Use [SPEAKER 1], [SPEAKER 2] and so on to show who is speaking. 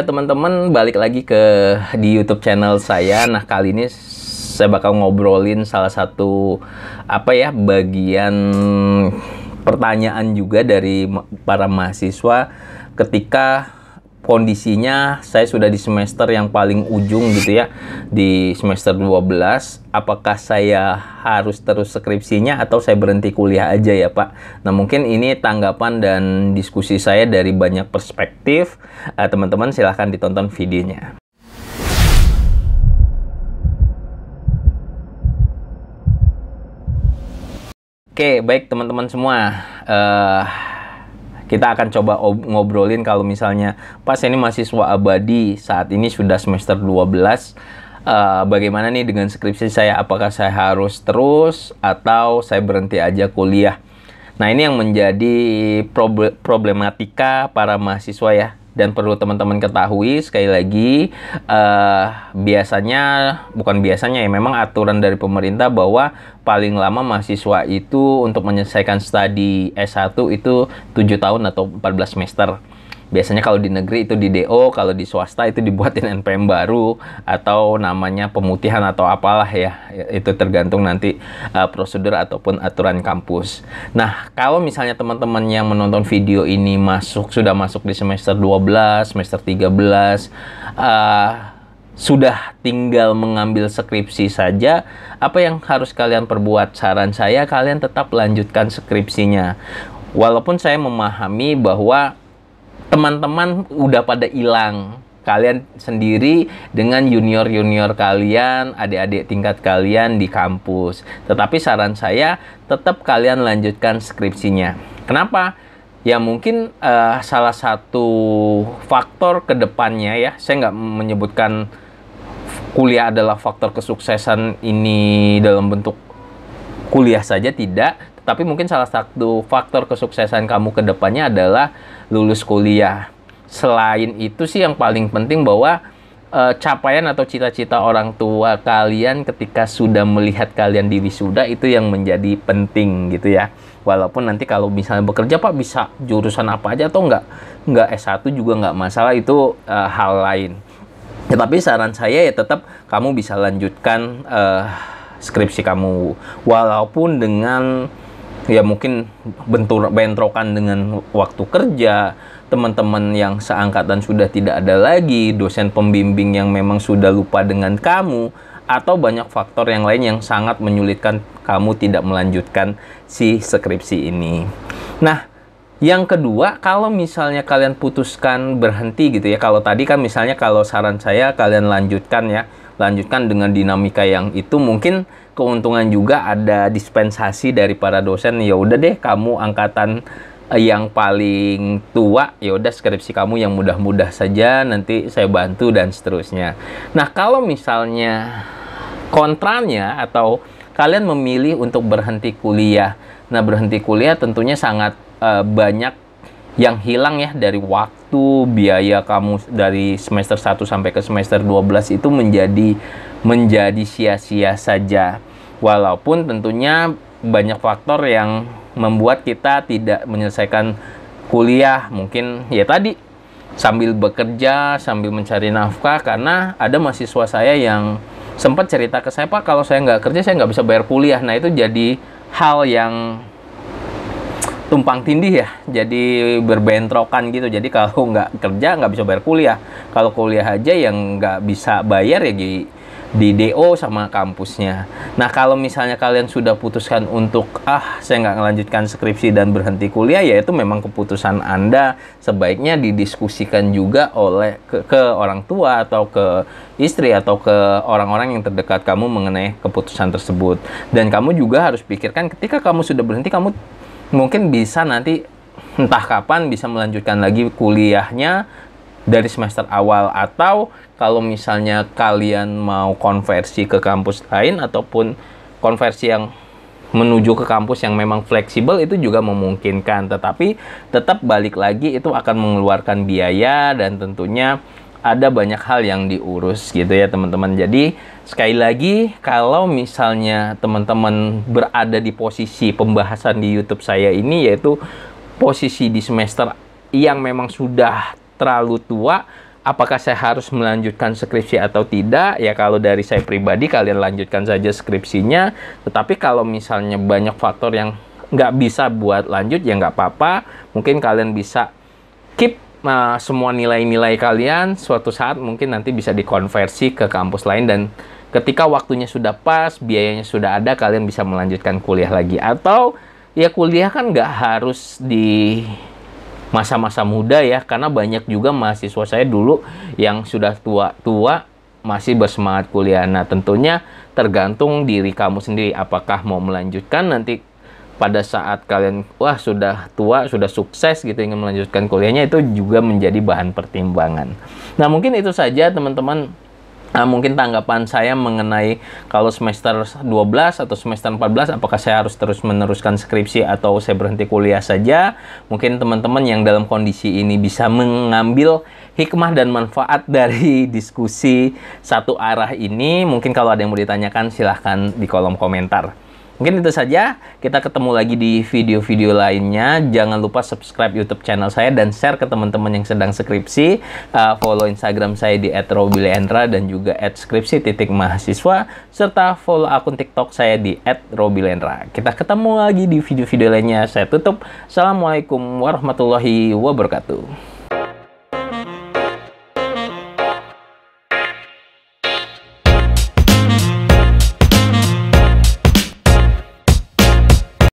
[SPEAKER 1] Teman-teman, balik lagi di YouTube channel saya. Nah, kali ini saya bakal ngobrolin salah satu bagian pertanyaan juga dari para mahasiswa ketika kondisinya saya sudah di semester yang paling ujung gitu ya, di semester 12. Apakah saya harus terus skripsinya atau saya berhenti kuliah aja ya Pak? Nah, mungkin ini tanggapan dan diskusi saya dari banyak perspektif. Teman-teman silahkan ditonton videonya. Oke, baik teman-teman semua. Kita akan coba ngobrolin kalau misalnya pas ini mahasiswa abadi saat ini sudah semester 12. Bagaimana nih dengan skripsi saya? Apakah saya harus terus atau saya berhenti aja kuliah? Nah, ini yang menjadi problematika para mahasiswa ya. Dan perlu teman-teman ketahui sekali lagi, bukan biasanya ya, memang aturan dari pemerintah bahwa paling lama mahasiswa itu untuk menyelesaikan studi S1 itu 7 tahun atau 14 semester. Biasanya kalau di negeri itu di DO, kalau di swasta itu dibuatin NPM baru atau namanya pemutihan atau apalah ya. Itu tergantung nanti prosedur ataupun aturan kampus. Nah, kalau misalnya teman-teman yang menonton video ini sudah masuk di semester 12, semester 13, sudah tinggal mengambil skripsi saja, apa yang harus kalian perbuat? Saran saya, kalian tetap lanjutkan skripsinya. Walaupun saya memahami bahwa teman-teman udah pada hilang, kalian sendiri dengan junior-junior kalian, adik-adik tingkat kalian di kampus. Tetapi saran saya, tetap kalian lanjutkan skripsinya. Kenapa? Ya mungkin salah satu faktor kedepannya ya, saya nggak menyebutkan kuliah adalah faktor kesuksesan ini dalam bentuk kuliah saja, tidak. Tapi mungkin salah satu faktor kesuksesan kamu ke depannya adalah lulus kuliah. Selain itu sih yang paling penting bahwa capaian atau cita-cita orang tua kalian ketika sudah melihat kalian di wisuda itu yang menjadi penting gitu ya. Walaupun nanti kalau misalnya bekerja Pak bisa jurusan apa aja atau nggak S1 juga nggak masalah, itu hal lain. Tetapi saran saya ya tetap kamu bisa lanjutkan skripsi kamu, walaupun dengan ya mungkin bentrokan dengan waktu kerja, teman-teman yang seangkatan sudah tidak ada lagi, dosen pembimbing yang memang sudah lupa dengan kamu, atau banyak faktor yang lain yang sangat menyulitkan kamu tidak melanjutkan si skripsi ini. Nah, yang kedua, kalau misalnya kalian putuskan berhenti gitu ya, kalau tadi kan misalnya kalau saran saya kalian lanjutkan dengan dinamika yang itu, mungkin keuntungan juga ada dispensasi dari para dosen. Ya udah deh, kamu angkatan yang paling tua, ya udah skripsi kamu yang mudah-mudah saja, nanti saya bantu dan seterusnya. Nah, kalau misalnya kontranya atau kalian memilih untuk berhenti kuliah. Nah, berhenti kuliah tentunya sangat banyak yang hilang ya, dari waktu, biaya kamu dari semester 1 sampai ke semester 12 itu menjadi sia-sia saja. Walaupun tentunya banyak faktor yang membuat kita tidak menyelesaikan kuliah. Mungkin ya tadi, sambil bekerja, sambil mencari nafkah. Karena ada mahasiswa saya yang sempat cerita ke saya, Pak, kalau saya nggak kerja, saya nggak bisa bayar kuliah. Nah, itu jadi hal yang tumpang tindih ya, jadi berbentrokan gitu. Jadi kalau nggak kerja nggak bisa bayar kuliah, kalau kuliah aja yang nggak bisa bayar ya di DO sama kampusnya. Nah, kalau misalnya kalian sudah putuskan untuk saya nggak melanjutkan skripsi dan berhenti kuliah, ya itu memang keputusan Anda. Sebaiknya didiskusikan juga oleh ke orang tua atau ke istri atau ke orang-orang yang terdekat kamu mengenai keputusan tersebut. Dan kamu juga harus pikirkan ketika kamu sudah berhenti, kamu mungkin bisa nanti entah kapan bisa melanjutkan lagi kuliahnya dari semester awal, atau kalau misalnya kalian mau konversi ke kampus lain ataupun konversi yang menuju ke kampus yang memang fleksibel, itu juga memungkinkan. Tetapi tetap balik lagi, itu akan mengeluarkan biaya dan tentunya ada banyak hal yang diurus gitu ya teman-teman. Jadi sekali lagi, kalau misalnya teman-teman berada di posisi pembahasan di YouTube saya ini, yaitu posisi di semester yang memang sudah terlalu tua, apakah saya harus melanjutkan skripsi atau tidak? Ya kalau dari saya pribadi, kalian lanjutkan saja skripsinya. Tetapi kalau misalnya banyak faktor yang nggak bisa buat lanjut, ya nggak apa-apa. Mungkin kalian bisa keep semua nilai-nilai kalian. Suatu saat mungkin nanti bisa dikonversi ke kampus lain, dan ketika waktunya sudah pas, biayanya sudah ada, kalian bisa melanjutkan kuliah lagi. Atau ya kuliah kan nggak harus di masa-masa muda ya, karena banyak juga mahasiswa saya dulu yang sudah tua-tua masih bersemangat kuliah. Nah, tentunya tergantung diri kamu sendiri, apakah mau melanjutkan nanti pada saat kalian sudah tua, sudah sukses gitu, ingin melanjutkan kuliahnya, itu juga menjadi bahan pertimbangan. Nah, mungkin itu saja teman-teman. Mungkin tanggapan saya mengenai kalau semester 12 atau semester 14, apakah saya harus terus meneruskan skripsi atau saya berhenti kuliah saja. Mungkin teman-teman yang dalam kondisi ini bisa mengambil hikmah dan manfaat dari diskusi satu arah ini. Mungkin kalau ada yang mau ditanyakan, silahkan di kolom komentar. Mungkin itu saja, kita ketemu lagi di video-video lainnya. Jangan lupa subscribe YouTube channel saya dan share ke teman-teman yang sedang skripsi. Follow Instagram saya di @robilendra dan juga @skripsi.mahasiswa, serta follow akun TikTok saya di @robilendra. Kita ketemu lagi di video-video lainnya. Saya tutup. Assalamualaikum warahmatullahi wabarakatuh.